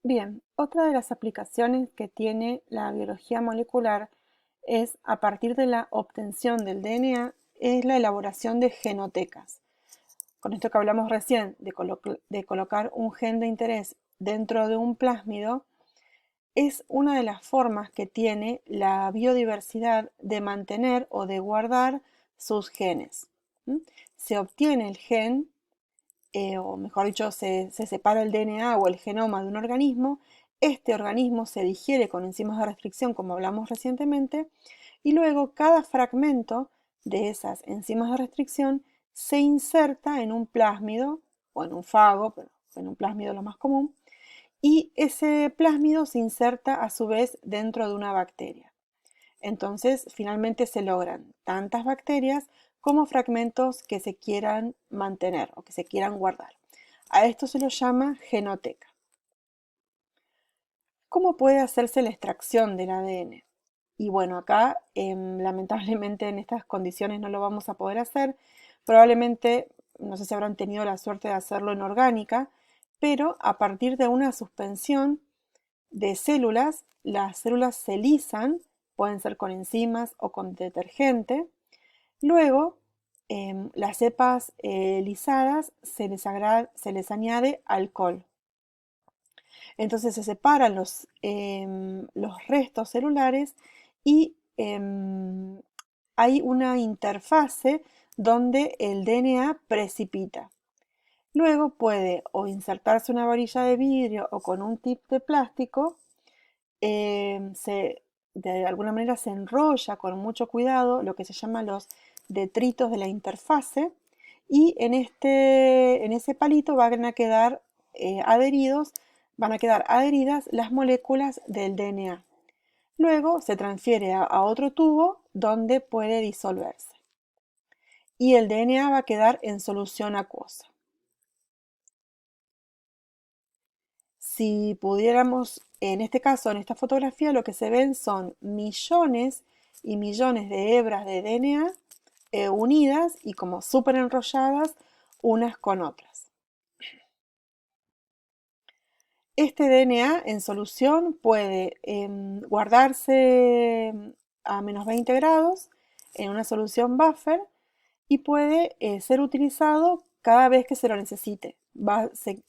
Bien, otra de las aplicaciones que tiene la biología molecular es, a partir de la obtención del DNA, es la elaboración de genotecas. Con esto que hablamos recién de colocar un gen de interés dentro de un plásmido, es una de las formas que tiene la biodiversidad de mantener o de guardar sus genes. ¿Mm? Se obtiene el gen, o mejor dicho, se separa el DNA o el genoma de un organismo. Este organismo se digiere con enzimas de restricción, como hablamos recientemente, y luego cada fragmento de esas enzimas de restricción se inserta en un plásmido o en un fago, pero en un plásmido lo más común, y ese plásmido se inserta a su vez dentro de una bacteria. Entonces, finalmente se logran tantas bacterias como fragmentos que se quieran mantener o que se quieran guardar. A esto se lo llama genoteca. ¿Cómo puede hacerse la extracción del ADN? Y bueno, acá lamentablemente en estas condiciones no lo vamos a poder hacer. Probablemente, no sé si habrán tenido la suerte de hacerlo en orgánica, pero a partir de una suspensión de células, las células se lisan, pueden ser con enzimas o con detergente. Luego, las cepas lisadas se les añade alcohol. Entonces se separan los restos celulares y hay una interfase donde el DNA precipita. Luego puede o insertarse una varilla de vidrio o con un tip de plástico, de alguna manera se enrolla con mucho cuidado lo que se llama los detritos de la interfase, y en ese palito van a quedar adheridas las moléculas del DNA. Luego se transfiere a otro tubo donde puede disolverse y el DNA va a quedar en solución acuosa. Si pudiéramos, en este caso, en esta fotografía, lo que se ven son millones y millones de hebras de DNA unidas y como súper enrolladas unas con otras. Este DNA en solución puede guardarse a -20 grados en una solución buffer y puede ser utilizado cada vez que se lo necesite.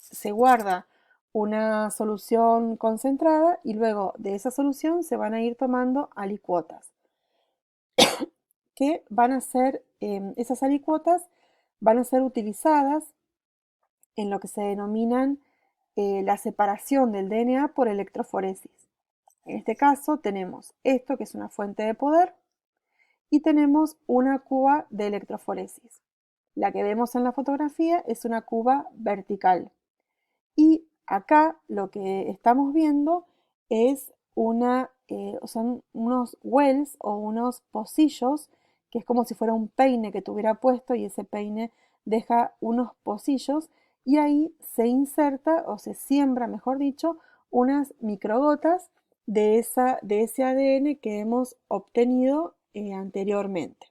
Se guarda una solución concentrada y luego de esa solución se van a ir tomando alicuotas, que van a ser, esas alicuotas van a ser utilizadas en lo que se denominan la separación del DNA por electroforesis. En este caso tenemos esto, que es una fuente de poder, y tenemos una cuba de electroforesis. La que vemos en la fotografía es una cuba vertical. Y acá lo que estamos viendo es son unos wells o unos pocillos, que es como si fuera un peine que tuviera puesto, y ese peine deja unos pocillos y ahí se inserta o se siembra, mejor dicho, unas microgotas de ese ADN que hemos obtenido anteriormente.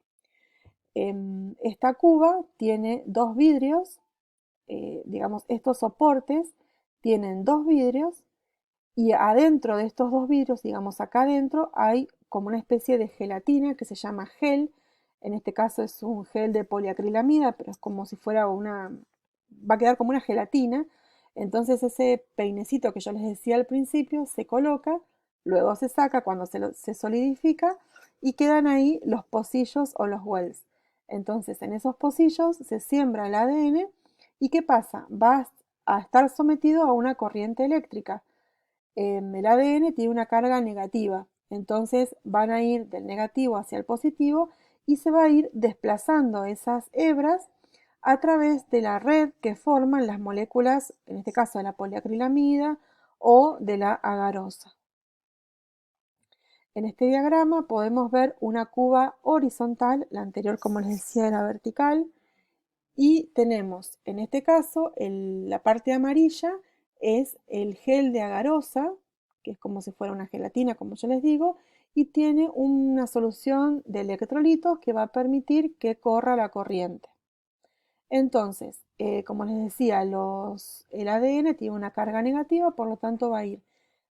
Esta cuba tiene dos vidrios, digamos, estos soportes tienen dos vidrios, y adentro de estos dos vidrios, digamos acá adentro, hay como una especie de gelatina que se llama gel. En este caso es un gel de poliacrilamida, pero es como si fuera va a quedar como una gelatina. Entonces ese peinecito que yo les decía al principio se coloca, luego se saca cuando se solidifica y quedan ahí los pocillos o los wells. Entonces en esos pocillos se siembra el ADN. ¿Y qué pasa? Va a estar sometido a una corriente eléctrica. El ADN tiene una carga negativa, entonces van a ir del negativo hacia el positivo y se va a ir desplazando esas hebras a través de la red que forman las moléculas, en este caso de la poliacrilamida o de la agarosa. En este diagrama podemos ver una cuba horizontal, la anterior, como les decía, era vertical, y tenemos, en este caso, la parte amarilla es el gel de agarosa, que es como si fuera una gelatina, como yo les digo, y tiene una solución de electrolitos que va a permitir que corra la corriente. Entonces, como les decía, el ADN tiene una carga negativa, por lo tanto va a ir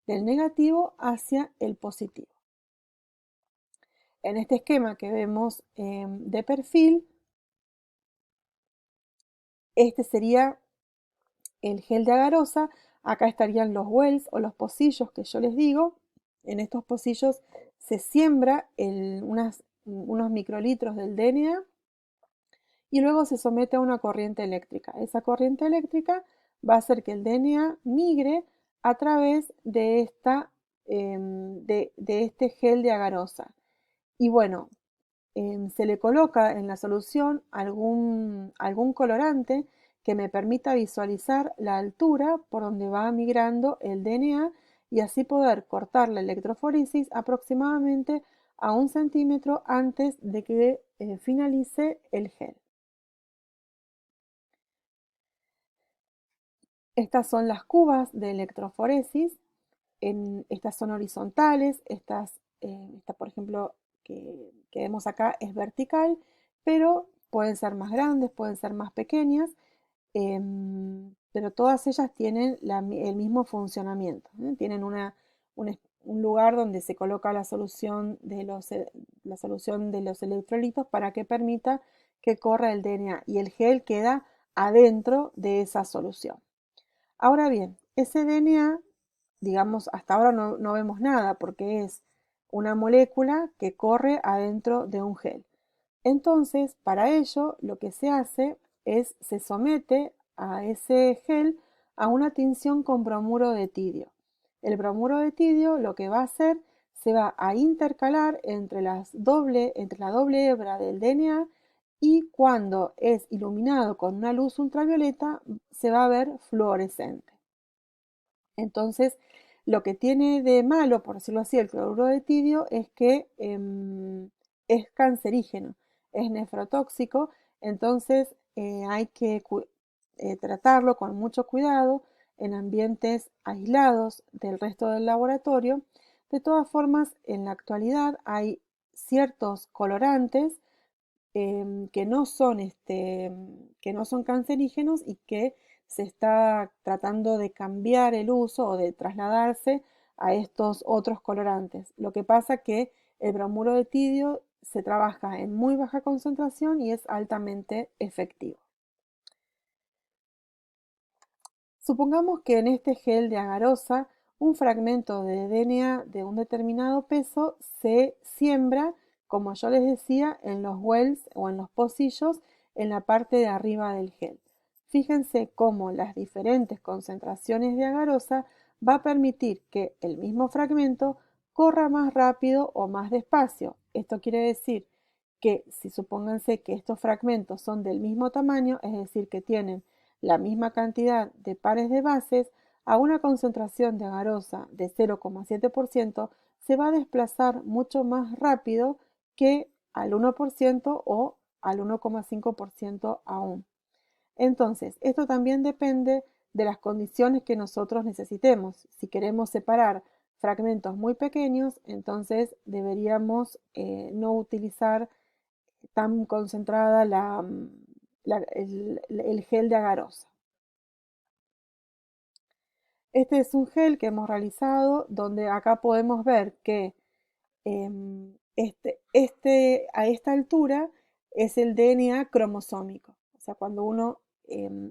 del negativo hacia el positivo. En este esquema que vemos de perfil, este sería el gel de agarosa. Acá estarían los wells o los pocillos que yo les digo. En estos pocillos se siembra unos microlitros del DNA y luego se somete a una corriente eléctrica. Esa corriente eléctrica va a hacer que el DNA migre a través de este gel de agarosa. Y bueno, se le coloca en la solución algún colorante que me permita visualizar la altura por donde va migrando el DNA y así poder cortar la electroforesis aproximadamente a 1 centímetro antes de que finalice el gel. Estas son las cubas de electroforesis. Estas son horizontales, esta por ejemplo que vemos acá es vertical, pero pueden ser más grandes, pueden ser más pequeñas, pero todas ellas tienen el mismo funcionamiento, ¿eh? Tienen un lugar donde se coloca la solución de los electrolitos para que permita que corra el DNA y el gel queda adentro de esa solución. Ahora bien, ese DNA, digamos, hasta ahora no vemos nada porque es una molécula que corre adentro de un gel. Entonces, para ello, lo que se hace es se somete a ese gel a una tinción con bromuro de tidio. El bromuro de tidio lo que va a hacer, se va a intercalar entre entre la doble hebra del DNA y cuando es iluminado con una luz ultravioleta se va a ver fluorescente. Entonces, lo que tiene de malo, por decirlo así, el cloruro de tidio es que es cancerígeno, es nefrotóxico, entonces hay que tratarlo con mucho cuidado en ambientes aislados del resto del laboratorio. De todas formas, en la actualidad hay ciertos colorantes que no son cancerígenos y que se está tratando de cambiar el uso o de trasladarse a estos otros colorantes. Lo que pasa que el bromuro de tidio se trabaja en muy baja concentración y es altamente efectivo. Supongamos que en este gel de agarosa un fragmento de DNA de un determinado peso se siembra, como yo les decía, en los wells o en los pocillos en la parte de arriba del gel. Fíjense cómo las diferentes concentraciones de agarosa va a permitir que el mismo fragmento corra más rápido o más despacio. Esto quiere decir que si supónganse que estos fragmentos son del mismo tamaño, es decir, que tienen la misma cantidad de pares de bases, a una concentración de agarosa de 0,7% se va a desplazar mucho más rápido que al 1% o al 1,5% aún. Entonces, esto también depende de las condiciones que nosotros necesitemos. Si queremos separar fragmentos muy pequeños, entonces deberíamos no utilizar tan concentrada el gel de agarosa. Este es un gel que hemos realizado donde acá podemos ver que a esta altura es el DNA cromosómico. O sea, cuando uno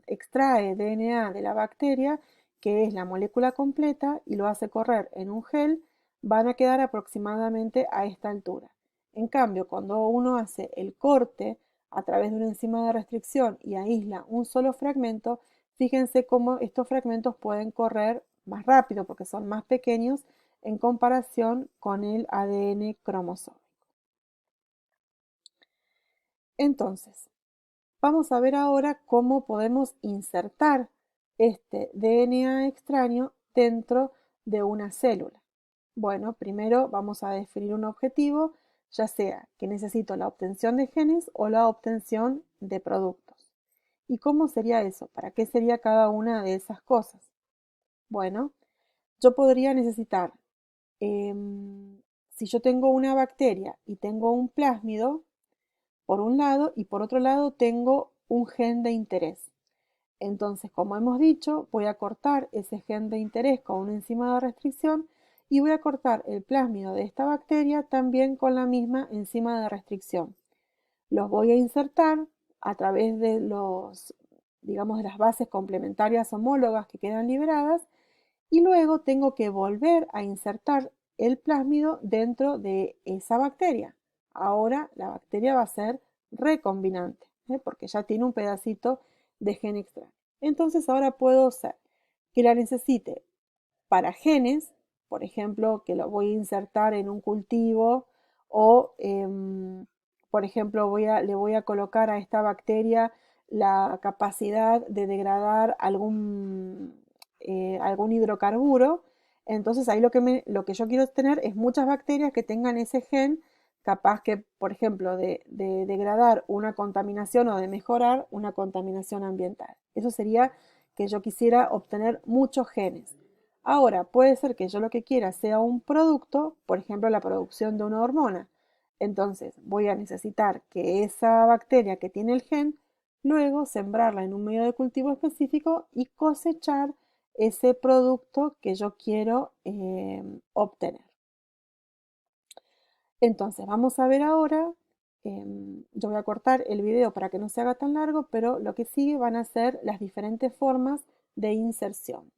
extrae DNA de la bacteria, que es la molécula completa, y lo hace correr en un gel, van a quedar aproximadamente a esta altura. En cambio, cuando uno hace el corte a través de una enzima de restricción y aísla un solo fragmento, fíjense cómo estos fragmentos pueden correr más rápido porque son más pequeños en comparación con el ADN cromosómico. Entonces, vamos a ver ahora cómo podemos insertar este DNA extraño dentro de una célula. Bueno, primero vamos a definir un objetivo, ya sea que necesito la obtención de genes o la obtención de productos. ¿Y cómo sería eso? ¿Para qué sería cada una de esas cosas? Bueno, yo podría necesitar, si yo tengo una bacteria y tengo un plásmido, por un lado, y por otro lado tengo un gen de interés. Entonces, como hemos dicho, voy a cortar ese gen de interés con una enzima de restricción y voy a cortar el plásmido de esta bacteria también con la misma enzima de restricción. Los voy a insertar a través de digamos, de las bases complementarias homólogas que quedan liberadas y luego tengo que volver a insertar el plásmido dentro de esa bacteria. Ahora la bacteria va a ser recombinante, porque ya tiene un pedacito de gen extra. Entonces ahora puedo hacer que la necesite para genes, por ejemplo, que lo voy a insertar en un cultivo o, por ejemplo, le voy a colocar a esta bacteria la capacidad de degradar algún hidrocarburo. Entonces ahí lo que yo quiero tener es muchas bacterias que tengan ese gen capaz que, por ejemplo, de degradar una contaminación o de mejorar una contaminación ambiental. Eso sería que yo quisiera obtener muchos genes. Ahora, puede ser que yo lo que quiera sea un producto, por ejemplo, la producción de una hormona. Entonces, voy a necesitar que esa bacteria que tiene el gen, luego sembrarla en un medio de cultivo específico y cosechar ese producto que yo quiero obtener. Entonces, vamos a ver ahora, yo voy a cortar el video para que no se haga tan largo, pero lo que sigue van a ser las diferentes formas de inserción.